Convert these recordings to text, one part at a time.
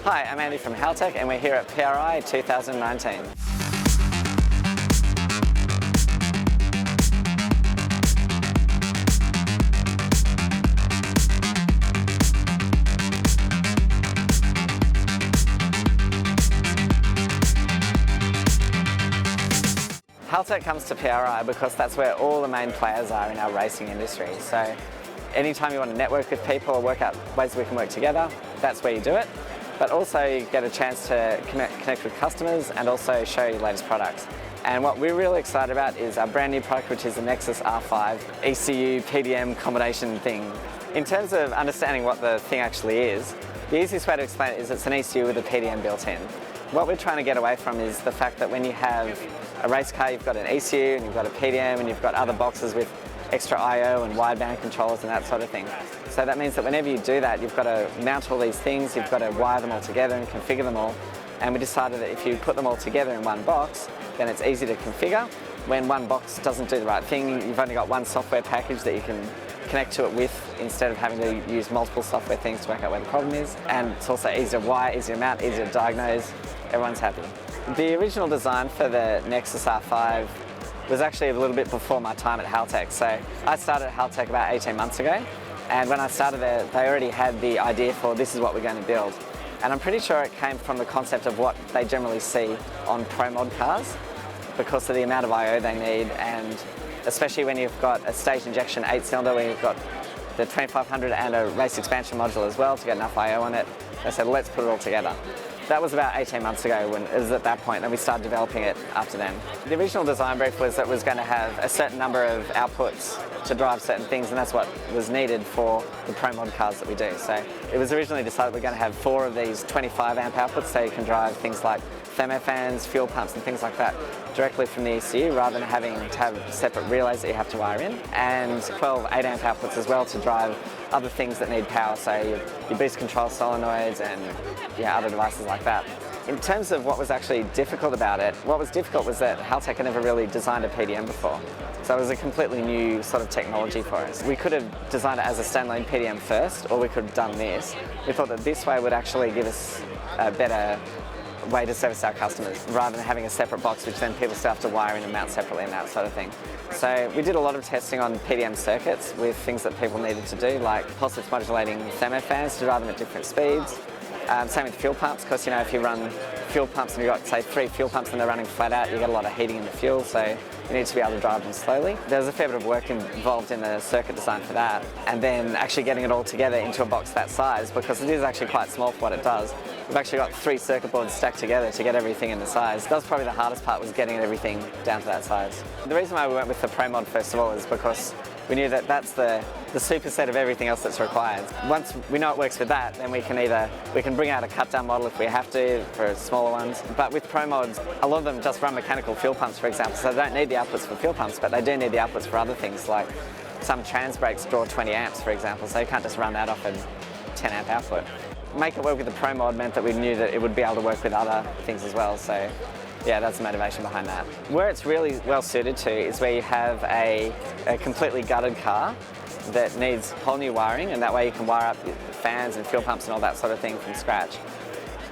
Hi, I'm Andy from Haltech and we're here at PRI 2019. Haltech comes to PRI because that's where all the main players are in our racing industry. So anytime you want to network with people or work out ways we can work together, that's where you do it. But also you get a chance to connect with customers and also show your latest products. And what we're really excited about is our brand new product, which is the Nexus R5 ECU PDM combination thing. In terms of understanding what the thing actually is, the easiest way to explain it is it's an ECU with a PDM built in. What we're trying to get away from is the fact that when you have a race car, you've got an ECU and you've got a PDM and you've got other boxes with extra I/O and wideband controllers and that sort of thing. So that means that whenever you do that, you've got to mount all these things, you've got to wire them all together and configure them all. And we decided that if you put them all together in one box, then it's easy to configure. When one box doesn't do the right thing, you've only got one software package that you can connect to it with instead of having to use multiple software things to work out where the problem is. And it's also easier to wire, easier to mount, easier to diagnose. Everyone's happy. The original design for the Nexus R5 was actually a little bit before my time at Haltech. So I started at Haltech about 18 months ago, and when I started there, they already had the idea for this is what we're going to build. And I'm pretty sure it came from the concept of what they generally see on pro mod cars because of the amount of I/O they need, and especially when you've got a stage injection 8-cylinder where you've got the 2500 and a race expansion module as well to get enough I/O on it. They said, let's put it all together. That was about 18 months ago when it was at that point, and we started developing it after then. The original design brief was that it was going to have a certain number of outputs to drive certain things, and that's what was needed for the pro mod cars that we do. So it was originally decided we're going to have 4 of these 25 amp outputs so you can drive things like thermofans, fuel pumps and things like that directly from the ECU rather than having to have separate relays that you have to wire in, and 12 8 amp outputs as well to drive other things that need power, so your boost control solenoids and other devices like that. In terms of what was actually difficult about it, what was difficult was that Haltech had never really designed a PDM before. So it was a completely new sort of technology for us. We could have designed it as a standalone PDM first, or we could have done this. We thought that this way would actually give us a better way to service our customers rather than having a separate box which then people still have to wire in and mount separately and that sort of thing. So we did a lot of testing on PDM circuits with things that people needed to do, like pulse-width modulating thermofans to drive them at different speeds. Same with fuel pumps, because if you run fuel pumps and you've got say 3 fuel pumps and they're running flat out, you get a lot of heating in the fuel, so you need to be able to drive them slowly. There's a fair bit of work involved in the circuit design for that, and then actually getting it all together into a box that size, because it is actually quite small for what it does. We've actually got 3 circuit boards stacked together to get everything in the size. That was probably the hardest part, was getting everything down to that size. The reason why we went with the Pro Mod first of all is because we knew that that's the superset of everything else that's required. Once we know it works with that, then we can bring out a cut down model if we have to for smaller ones. But with Pro Mods, a lot of them just run mechanical fuel pumps, for example, so they don't need the outputs for fuel pumps, but they do need the outputs for other things, like some trans brakes draw 20 amps, for example, so you can't just run that off a 10 amp output. Make it work with the Pro Mod meant that we knew that it would be able to work with other things as well, so yeah, that's the motivation behind that. Where it's really well suited to is where you have a completely gutted car that needs whole new wiring, and that way you can wire up fans and fuel pumps and all that sort of thing from scratch.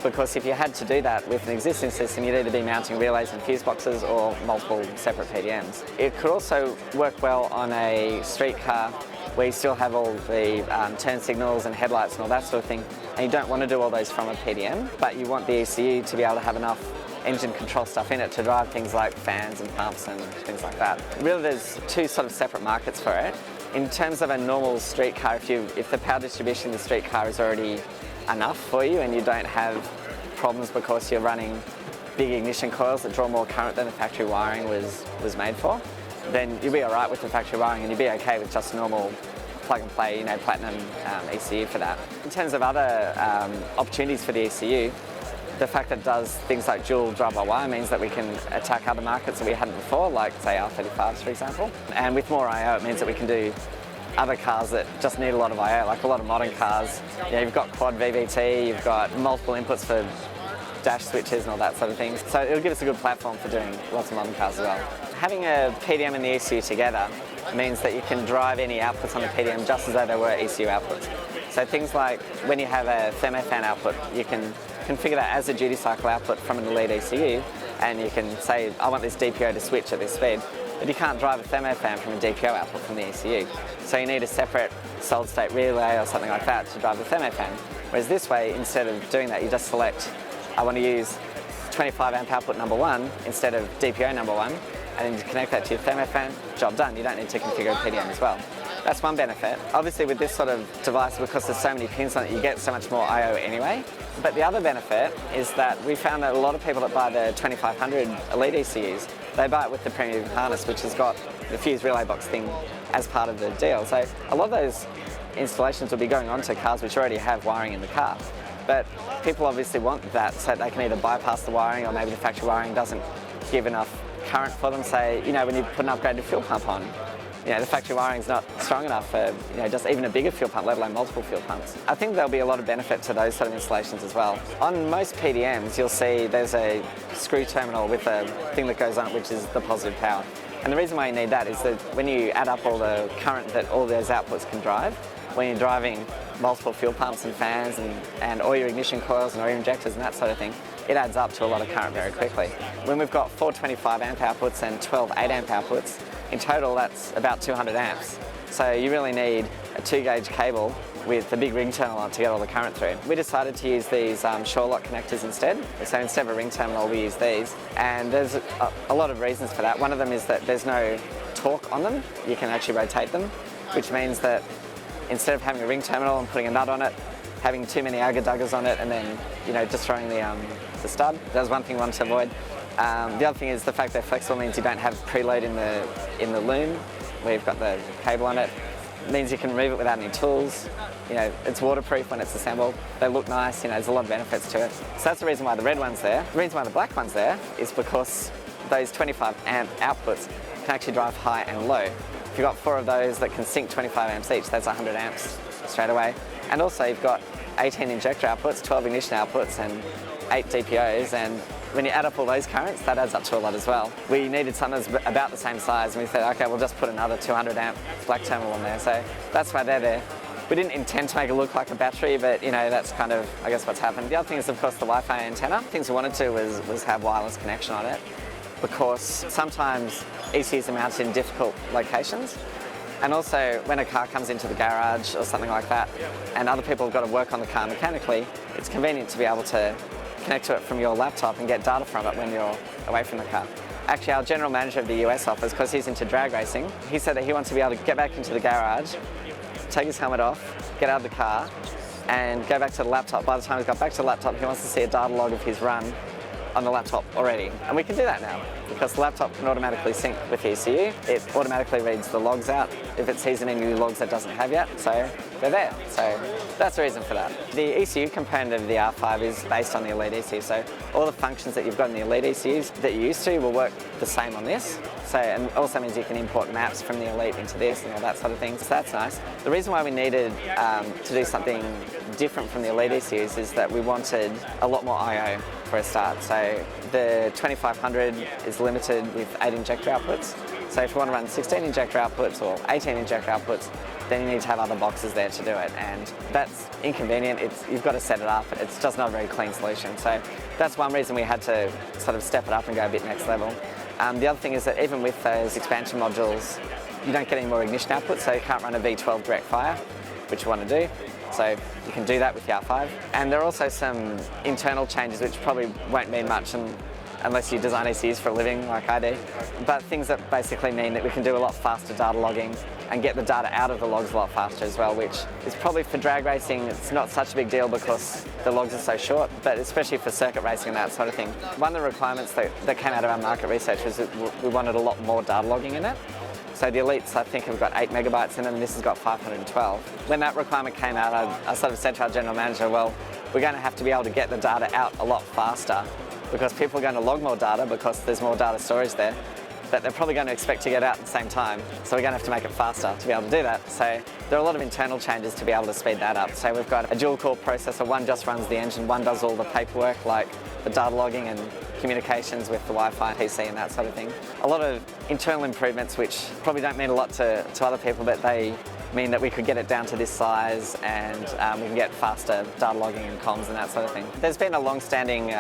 Because if you had to do that with an existing system, you'd either be mounting relays and fuse boxes or multiple separate PDMs. It could also work well on a street car where you still have all the turn signals and headlights and all that sort of thing, and you don't want to do all those from a PDM, but you want the ECU to be able to have enough engine control stuff in it to drive things like fans and pumps and things like that. Really, there's 2 sort of separate markets for it. In terms of a normal street car, if the power distribution in the street car is already enough for you and you don't have problems because you're running big ignition coils that draw more current than the factory wiring was made for, then you'll be all right with the factory wiring and you'll be okay with just normal plug and play, platinum ECU for that. In terms of other opportunities for the ECU, the fact that it does things like dual drive-by-wire means that we can attack other markets that we hadn't before, like say R35s for example. And with more I/O, it means that we can do other cars that just need a lot of I/O, like a lot of modern cars. You've got quad VVT, you've got multiple inputs for dash switches and all that sort of thing. So it'll give us a good platform for doing lots of modern cars as well. Having a PDM and the ECU together means that you can drive any outputs on the PDM just as though they were ECU outputs. So things like when you have a thermofan output, you can configure that as a duty cycle output from an Elite ECU, and you can say, I want this DPO to switch at this speed. But you can't drive a thermofan from a DPO output from the ECU. So you need a separate solid state relay or something like that to drive the thermofan. Whereas this way, instead of doing that, you just select, I want to use 25 amp output number 1 instead of DPO number 1, and then you connect that to your thermofan, job done. You don't need to configure a PDM as well. That's one benefit. Obviously with this sort of device, because there's so many pins on it, you get so much more I/O anyway. But the other benefit is that we found that a lot of people that buy the 2500 Elite ECUs, they buy it with the premium harness, which has got the fuse relay box thing as part of the deal. So a lot of those installations will be going on to cars which already have wiring in the car. But people obviously want that so they can either bypass the wiring, or maybe the factory wiring doesn't give enough current for them. Say, when you put an upgraded fuel pump on, the factory wiring's not strong enough for just even a bigger fuel pump, let alone multiple fuel pumps. I think there'll be a lot of benefit to those sort of installations as well. On most PDMs, you'll see there's a screw terminal with a thing that goes on it, which is the positive power. And the reason why you need that is that when you add up all the current that all those outputs can drive, when you're driving multiple fuel pumps and fans and all your ignition coils and all your injectors and that sort of thing, it adds up to a lot of current very quickly. When we've got 4 25 amp outputs and 12 8 amp outputs, in total that's about 200 amps. So you really need a 2-gauge cable with a big ring terminal on to get all the current through. We decided to use these shore lock connectors instead. So instead of a ring terminal, we use these. And there's a lot of reasons for that. One of them is that there's no torque on them. You can actually rotate them, which means that instead of having a ring terminal and putting a nut on it, having too many agar-duggers on it and then destroying the stud, that's one thing we want to avoid. The other thing is the fact they're flexible means you don't have preload in the loom where you've got the cable on it. It means you can remove it without any tools. It's waterproof when it's assembled. They look nice, there's a lot of benefits to it. So that's the reason why the red one's there. The reason why the black one's there is because those 25 amp outputs can actually drive high and low. If you've got 4 of those that can sync 25 amps each, that's 100 amps straight away. And also you've got 18 injector outputs, 12 ignition outputs and 8 DPOs, and when you add up all those currents, that adds up to a lot as well. We needed something that's about the same size, and we said, okay, we'll just put another 200 amp black terminal on there. So that's why they're there. We didn't intend to make it look like a battery, but that's kind of, I guess, what's happened. The other thing is, of course, the Wi-Fi antenna. Things we wanted to was have wireless connection on it, because sometimes ECUs are mounted in difficult locations. And also, when a car comes into the garage or something like that, and other people have got to work on the car mechanically, it's convenient to be able to connect to it from your laptop and get data from it when you're away from the car. Actually, our general manager of the US office, because he's into drag racing, he said that he wants to be able to get back into the garage, take his helmet off, get out of the car, and go back to the laptop. By the time he's got back to the laptop, he wants to see a data log of his run on the laptop already. And we can do that now, because the laptop can automatically sync with the ECU. It automatically reads the logs out if it sees any new logs that it doesn't have yet, so they're there. So that's the reason for that. The ECU component of the R5 is based on the Elite ECU, so all the functions that you've got in the Elite ECUs that you used to will work the same on this. So, and also means you can import maps from the Elite into this and all that sort of thing, so that's nice. The reason why we needed to do something different from the Elite ECUs is that we wanted a lot more I/O for a start. So the 2500 is limited with 8 injector outputs. So if you want to run 16 injector outputs or 18 injector outputs, then you need to have other boxes there to do it, and that's inconvenient. You've got to set it up. It's just not a very clean solution. So that's one reason we had to sort of step it up and go a bit next level. The other thing is that even with those expansion modules, you don't get any more ignition output, so you can't run a V12 direct fire, which you want to do. So you can do that with the R5. And there are also some internal changes which probably won't mean much unless you design ECUs for a living like I do. But things that basically mean that we can do a lot faster data logging and get the data out of the logs a lot faster as well, which is probably for drag racing, it's not such a big deal because the logs are so short, but especially for circuit racing and that sort of thing. One of the requirements that came out of our market research was that we wanted a lot more data logging in it. So the Elites, I think, have got 8 megabytes in them, and this has got 512. When that requirement came out, I sort of said to our general manager, well, we're going to have to be able to get the data out a lot faster because people are going to log more data because there's more data storage there, but they're probably going to expect to get out at the same time. So we're going to have to make it faster to be able to do that. So there are a lot of internal changes to be able to speed that up. So we've got a dual core processor. One just runs the engine, one does all the paperwork like the data logging and communications with the Wi-Fi PC and that sort of thing. A lot of internal improvements which probably don't mean a lot to other people, but they mean that we could get it down to this size, and we can get faster data logging and comms and that sort of thing. There's been a long-standing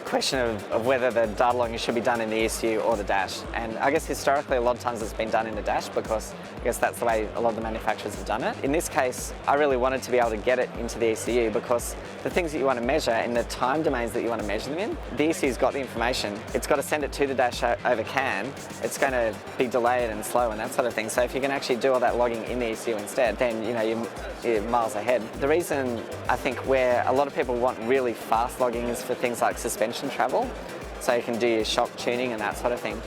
question of whether the data logging should be done in the ECU or the dash, and I guess historically a lot of times it's been done in the dash because I guess that's the way a lot of the manufacturers have done it. In this case, I really wanted to be able to get it into the ECU because the things that you want to measure in the time domains that you want to measure them in, the ECU's got the information. It's got to send it to the dash over CAN. It's going to be delayed and slow and that sort of thing. So if you can actually do all that logging in the ECU instead, then you're miles ahead. The reason I think where a lot of people want really fast logging is for things like suspension travel. So you can do your shock tuning and that sort of thing.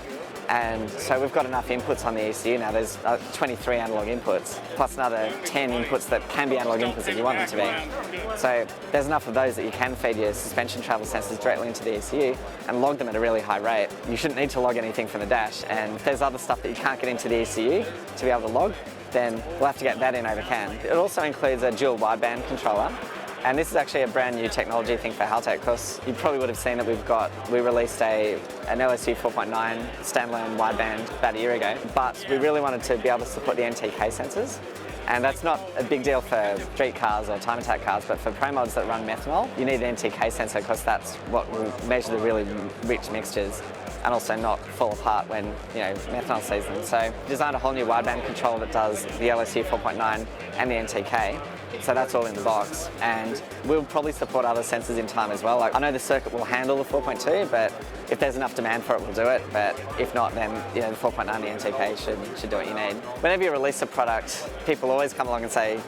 And so we've got enough inputs on the ECU now. There's 23 analog inputs, plus another 10 inputs that can be analog inputs if you want them to be. So there's enough of those that you can feed your suspension travel sensors directly into the ECU and log them at a really high rate. You shouldn't need to log anything from the dash. And if there's other stuff that you can't get into the ECU to be able to log, then we'll have to get that in over CAN. It also includes a dual wideband controller. And this is actually a brand new technology thing for Haltech, because you probably would have seen that we released an LSU 4.9 standalone wideband about a year ago, but we really wanted to be able to support the NTK sensors. And that's not a big deal for street cars or time attack cars, but for pro mods that run methanol, you need an NTK sensor because that's what will measure the really rich mixtures and also not fall apart when methanol sees them. So we designed a whole new wideband controller that does the LSU 4.9 and the NTK. So that's all in the box, and we'll probably support other sensors in time as well. Like, I know the circuit will handle the 4.2, but if there's enough demand for it, we'll do it. But if not, then the 4.9 and the NTK should do what you need. Whenever you release a product, people always come along and say,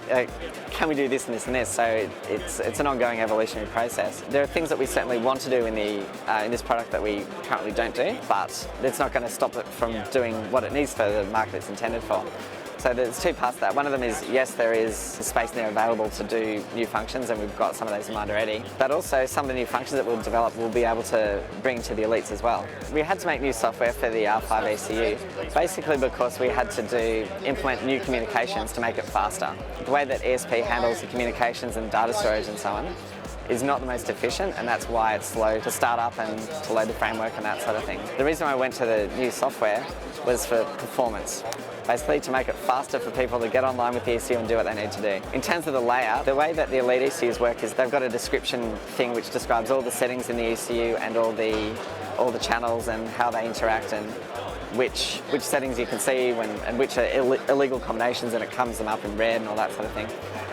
can we do this and this and this? So it's an ongoing evolutionary process. There are things that we certainly want to do in this product that we currently don't do, but it's not going to stop it from doing what it needs for the market it's intended for. So there's two parts to that. One of them is, yes, there is space there available to do new functions, and we've got some of those in mind already. But also some of the new functions that we'll develop we'll be able to bring to the elites as well. We had to make new software for the R5 ECU, basically because we had to implement new communications to make it faster. The way that ESP handles the communications and data storage and so on is not the most efficient, and that's why it's slow to start up and to load the framework and that sort of thing. The reason I went to the new software was for performance. Basically to make it faster for people to get online with the ECU and do what they need to do. In terms of the layout, the way that the Elite ECUs work is they've got a description thing which describes all the settings in the ECU and all the channels and how they interact and which settings you can see and which are illegal combinations, and it comes them up in red and all that sort of thing.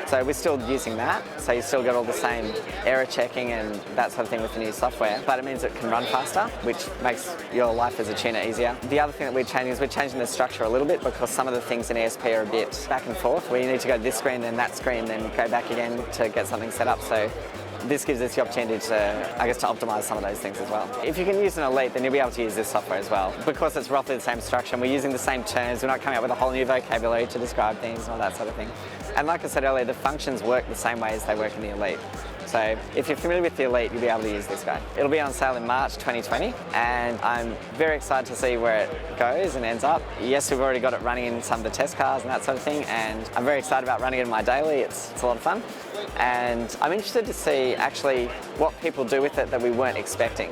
So we're still using that, so you still get all the same error checking and that sort of thing with the new software, but it means it can run faster, which makes your life as a tuner easier. The other thing that we're changing is we're changing the structure a little bit, because some of the things in ESP are a bit back and forth, where you need to go to this screen, then that screen, then go back again to get something set up. So this gives us the opportunity to, I guess, to optimize some of those things as well. If you can use an Elite, then you'll be able to use this software as well. Because it's roughly the same structure and we're using the same terms, we're not coming up with a whole new vocabulary to describe things and all that sort of thing. And like I said earlier, the functions work the same way as they work in the Elite. So if you're familiar with the Elite, you'll be able to use this guy. It'll be on sale in March 2020, and I'm very excited to see where it goes and ends up. Yes, we've already got it running in some of the test cars and that sort of thing, and I'm very excited about running it in my daily. It's a lot of fun. And I'm interested to see actually what people do with it that we weren't expecting.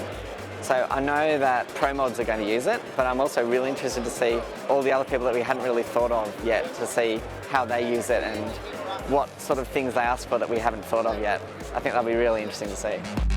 So I know that pro mods are going to use it, but I'm also really interested to see all the other people that we hadn't really thought of yet, to see how they use it and what sort of things they ask for that we haven't thought of yet. I think that'll be really interesting to see.